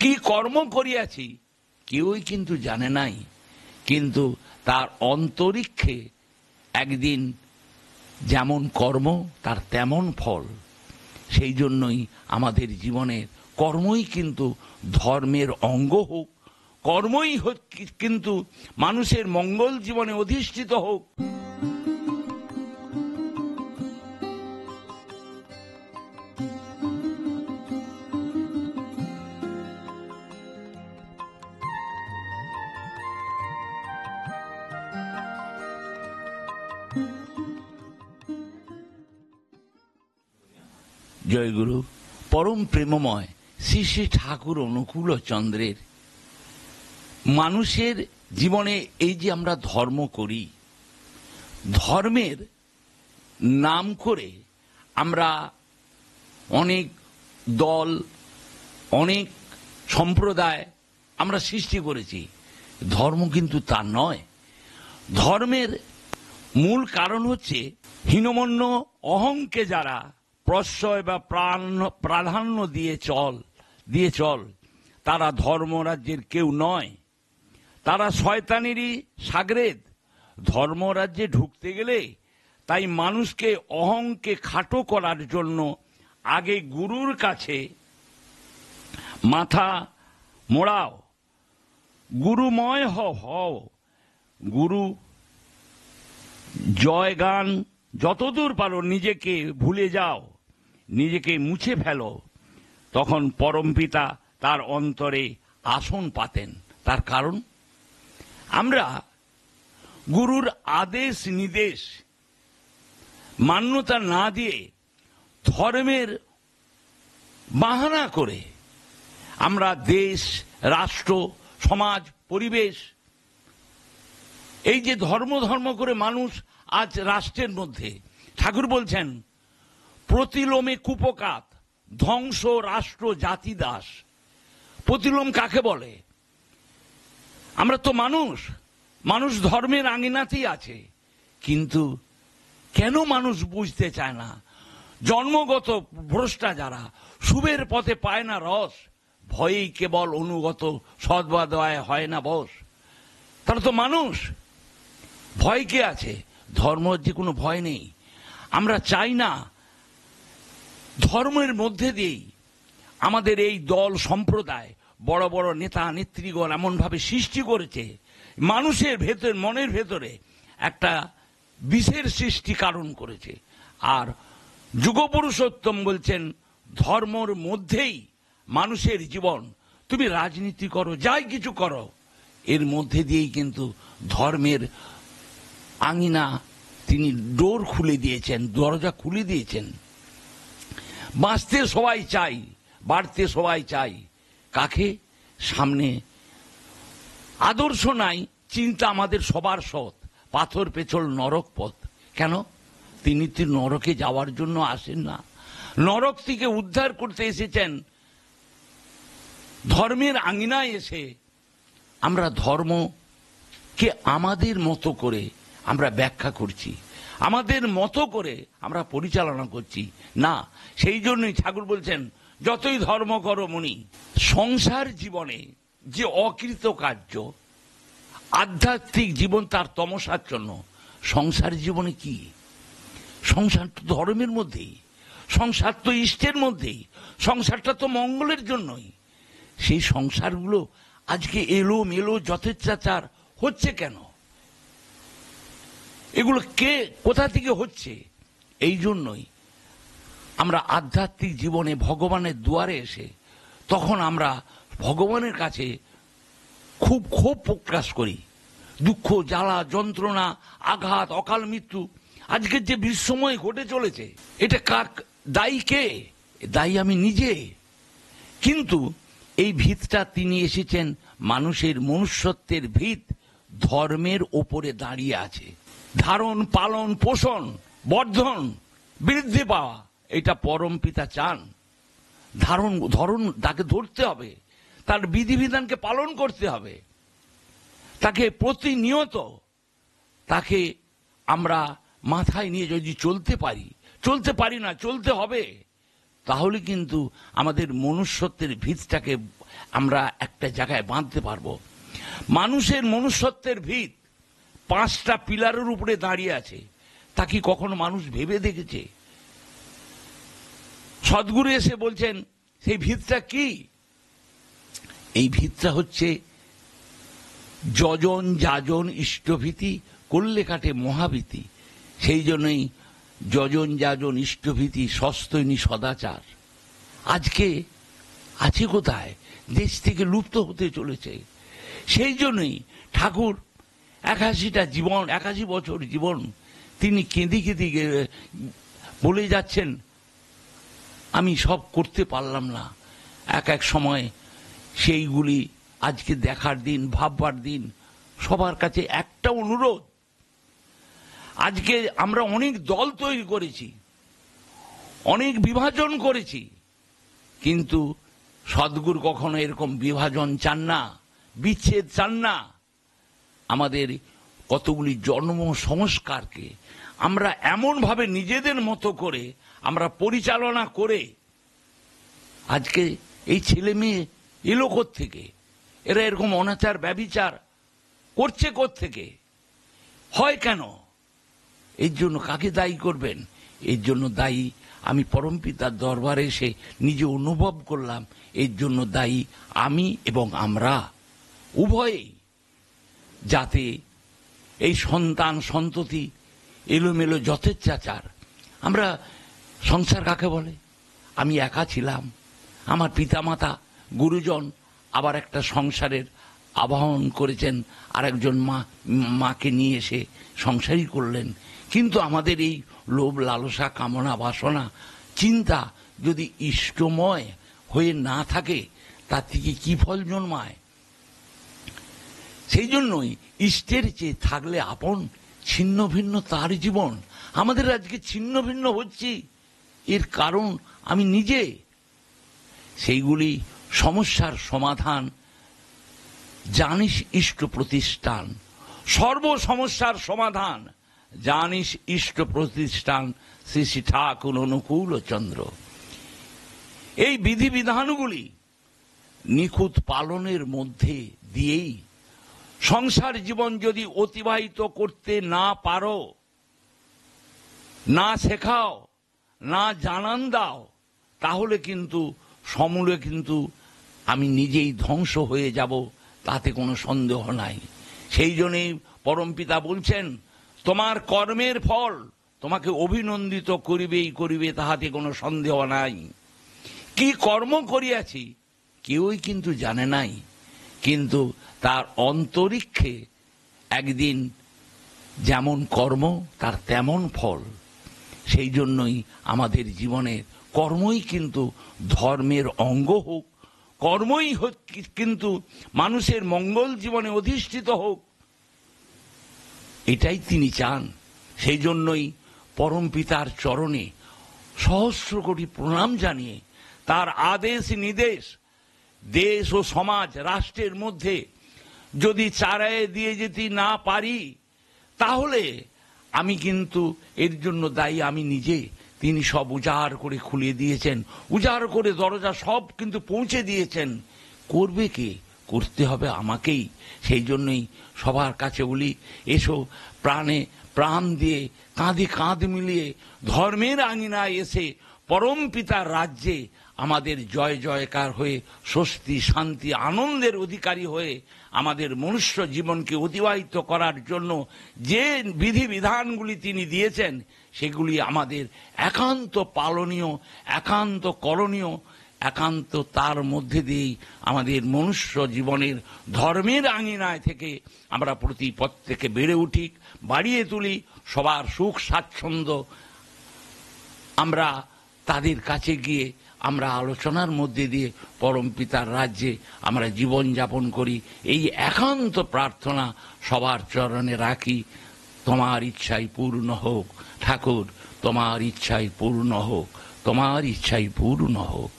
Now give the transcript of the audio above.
কি কর্ম করিয়াছি কেউই কিন্তু জানে নাই, কিন্তু তার অন্তরিক্ষে একদিন যেমন কর্ম তার তেমন ফল। সেই জন্যই আমাদের জীবনের কর্মই কিন্তু ধর্মের অঙ্গ হোক, কর্মই কিন্তু মানুষের মঙ্গল জীবনে অধিষ্ঠিত হোক। জয়গুরু। পরম প্রেমময় শ্রী শ্রী ঠাকুর অনুকূল চন্দ্রের মানুষের জীবনে এই যে আমরা ধর্ম করি, ধর্মের নাম করে আমরা অনেক দল, অনেক সম্প্রদায় আমরা সৃষ্টি করেছি। ধর্ম কিন্তু তা নয়। ধর্মের মূল কারণ হচ্ছে হীনমন্য অহংকে যারা প্রশ্রয় বা প্রাধান্য দিয়ে চল তারা ধর্মরাজ্যের কেউ নয়, তারা শয়তানেরই সাগরেদ। ধর্মরাজ্যে ঢুকতে গেলে তাই মানুষকে অহংকে খাটো করার জন্য আগে গুরুর কাছে মাথা মোড়াও, গুরুময় হও, গুরু জয়গান যতদূর পারো নিজেকে ভুলে যাও, নিজেকে মুছে ফেলো। তখন পরমপিতা তার অন্তরে আসন পাতেন। তার কারণ আমরা গুরুর আদেশ নির্দেশ মান্যতা না দিয়ে ধর্মের বাহানা করে আমরা দেশ, রাষ্ট্র, সমাজ, পরিবেশ, এই যে ধর্ম ধর্ম করে মানুষ আজ রাষ্ট্রের মধ্যে, ঠাকুর বলছেন প্রতিলোমে কুপকাত ধ্বংস রাষ্ট্র জাতি দাস। প্রতিলোম কাকে বলে? আমরা তো মানুষ ধর্মের আঙিনাতেই আছে, কিন্তু কেন মানুষ বুঝতে চায় না? জন্মগত ভ্রষ্টা যারা, শুভের পথে পায় না রস, ভয়েই কেবল অনুগত সদ্বাদয় হয় না বস। তারা তো মানুষ, ভয় কে আছে? ধর্ম যে কোনো ভয় নেই। আমরা চাই না ধর্মের মধ্যে দিয়েই আমাদের এই দল সম্প্রদায়, বড় বড় নেতা নেত্রীগণ এমনভাবে সৃষ্টি করেছে, মানুষের ভেতর, মনের ভেতরে একটা বিষের সৃষ্টি কারণ করেছে। আর যুগপুরুষোত্তম বলছেন ধর্মর মধ্যেই মানুষের জীবন। তুমি রাজনীতি করো, যাই কিছু করো, এর মধ্যে দিয়েই কিন্তু ধর্মের আঙিনা তিনি ডোর খুলে দিয়েছেন, দরজা খুলে দিয়েছেন। বাঁচতে সবাই চাই, বাড়তে সবাই চাই, কাকে? সামনে আদর্শ নাই, চিন্তা আমাদের সবার সৎ, পাথর পেছল নরক পথ। কেন? তিনি তো নরকে যাওয়ার জন্য আসেন না, নরক থেকে উদ্ধার করতে এসেছেন। ধর্মের আঙিনায় এসে আমরা ধর্মকে আমাদের মতো করে আমরা ব্যাখ্যা করছি, আমাদের মতো করে আমরা পরিচালনা করছি না। সেই জন্যই ঠাকুর বলছেন যতই ধর্ম করো মনি, সংসার জীবনে যে অকৃতকার্য আধ্যাত্মিক জীবন তার তমসাচ্ছন্ন। সংসার জীবনে কি? সংসার তো ধর্মের মধ্যেই, সংসার তো ইষ্টের মধ্যেই, সংসারটা তো মঙ্গলের জন্যই। সেই সংসারগুলো আজকে এলো মেলো যথেচ্ছাচার হচ্ছে কেন? এগুলো কে, কোথা থেকে হচ্ছে? এই জন্যই আমরা আধ্যাত্মিক জীবনে ভগবানের দুয়ারে এসে তখন আমরা ভগবানের কাছে খুব ক্ষোভ প্রকাশ করি। দুঃখ, জ্বালা, যন্ত্রণা, আঘাত, অকাল মৃত্যু, আজকের যে বিস্ময় ঘটে চলেছে, এটা কার দায়ী? কে দায়ী? আমি নিজে। কিন্তু এই ভিতটা তিনি এসেছেন, মানুষের মনুষ্যত্বের ভিত ধর্মের ওপরে দাঁড়িয়ে আছে। ধারণ, পালন, পোষণ, বর্ধন, বৃদ্ধি পাওয়া, এটা পরম পিতা চান। ধরন তাকে ধরতে হবে, তার বিধিবিধানকে পালন করতে হবে, তাকে প্রতিনিয়ত তাকে আমরা মাথায় নিয়ে যদি চলতে পারি না, চলতে হবে, তাহলে কিন্তু আমাদের মনুষ্যত্বের ভিতটাকে আমরা একটা জায়গায় বাঁধতে পারবো। মানুষের মনুষ্যত্বের ভিত 5টা পিলারের উপরে দাঁড়িয়ে আছে, তা কি কখনো মানুষ ভেবে দেখেছে? সদ্গুরু এসে বলছেন সেই ভিতটা কি? এই ভিতটা হচ্ছে যজন যাজন ইষ্টভীতি করলে কাটে মহাভীতি। সেই জন্যই যজন যাজন ইষ্টভীতি সস্তৈনী সদাচার আজকে আছে কোথায়? দেশ থেকে লুপ্ত হতে চলেছে। সেই জন্যই ঠাকুর 81টা জীবন, 81 বছর জীবন তিনি কেঁদে কেঁদে বলে যাচ্ছেন, আমি সব করতে পারলাম না। এক সময় সেইগুলি আজকে দেখার দিন, ভাববার দিন। সবার কাছে একটা অনুরোধ, আজকে আমরা অনেক দল তৈরি করেছি, অনেক বিভাজন করেছি, কিন্তু সদ্গুরু কখনো এরকম বিভাজন চান না, বিচ্ছেদ চান না। আমাদের কতগুলি জন্ম সংস্কারকে আমরা এমনভাবে নিজেদের মতো করে আমরা পরিচালনা করে আজকে এই ছেলে মেয়ে এলো কোত্থেকে? এরা এরকম অনাচার ব্যভিচার করছে কোত্থেকে? হয় কেন? এর জন্য কাকে দায়ী করবেন? এর জন্য দায়ী আমি পরমপিতার দরবারে এসে নিজে অনুভব করলাম, এর জন্য দায়ী আমি এবং আমরা উভয়েই, যাতে এই সন্তান সন্ততি এলোমেলো যথেচ্ছাচার। আমরা সংসার কাকে বলে? আমি একা ছিলাম, আমার পিতামাতা গুরুজন আবার একটা সংসারের আবাহন করেছেন, আর একজন মাকে নিয়ে এসে সংসারই করলেন। কিন্তু আমাদের এই লোভ লালসা কামনা বাসনা চিন্তা যদি ইষ্টময় হয়ে না থাকে, তার থেকে কি ফল জন্মায়? সেই জন্যই ইষ্টের চেয়ে থাকলে আপন, ছিন্ন ভিন্ন তার জীবন। আমাদের আজকে ছিন্ন ভিন্ন হচ্ছি, এর কারণ আমি নিজে। সেইগুলি সমস্যার সমাধান জানিস ইষ্ট প্রতিষ্ঠান, সর্ব সমস্যার সমাধান জানিস ইষ্ট প্রতিষ্ঠান শ্রী শ্রী ঠাকুর অনুকূল চন্দ্র। এই বিধিবিধানগুলি নিখুঁত পালনের মধ্যে দিয়েই সংসার জীবন যদি অতিবাহিত করতে না পারো, না শেখাও, না জানান দাও, তাহলে কিন্তু সমূলে কিন্তু আমি নিজেই ধ্বংস হয়ে যাব, তাতে কোনো সন্দেহ নাই। সেই জন্যই পরমপিতা বলছেন, তোমার কর্মের ফল তোমাকে অভিনন্দিত করিবেই করিবে, তাহাতে কোনো সন্দেহ নাই। কি কর্ম করিয়াছি কেউই কিন্তু জানে নাই, কিন্তু তার অন্তরিক্ষে একদিন যেমন কর্ম তার তেমন ফল। সেই জন্যই আমাদের জীবনের কর্মই কিন্তু ধর্মের অঙ্গ হোক, কর্মই কিন্তু মানুষের মঙ্গল জীবনে অধিষ্ঠিত হোক, এটাই তিনি চান। সেই জন্যই পরমপিতার চরণে সহস্র কোটি প্রণাম জানিয়ে তার আদেশ নির্দেশ দেশ ও সমাজ রাষ্ট্রের মধ্যে যদি চারায়ে দিয়ে যেতে না পারি, তাহলে আমি কিন্তু এর জন্য দায়ী আমি নিজে। তিনি সব উজাড় করে খুলে দিয়েছেন, উজাড় করে দরজা সব কিন্তু পৌঁছে দিয়েছেন। করবে কে? করতে হবে আমাকেই। সেই জন্যই সবার কাছে বলি, এসো প্রাণে প্রাণ দিয়ে কাঁধে কাঁধ মিলিয়ে ধর্মের আঙিনায় এসে পরম পিতার রাজ্যে আমাদের জয় জয়কার হয়ে স্বস্তি শান্তি আনন্দের অধিকারী হয়ে আমাদের মনুষ্য জীবনকে অতিবাহিত করার জন্য যে বিধিবিধানগুলি তিনি দিয়েছেন, সেগুলি আমাদের একান্ত পালনীয়, একান্ত করণীয়, একান্ত তার মধ্যে দিয়েই আমাদের মনুষ্য জীবনের ধর্মের আঙিনায় থেকে আমরা প্রত্যেকে বেড়ে উঠি, বাড়িয়ে তুলি সবার সুখ স্বাচ্ছন্দ্য। আমরা তাদের কাছে গিয়ে আমরা আলোচনার মধ্যে দিয়ে পরম পিতার রাজ্যে আমরা জীবন যাপন করি, এই একান্ত প্রার্থনা সবার চরণে রাখি। তোমার ইচ্ছাই পূর্ণ হোক ঠাকুর, তোমার ইচ্ছাই পূর্ণ হোক, তোমার ইচ্ছাই পূর্ণ হোক।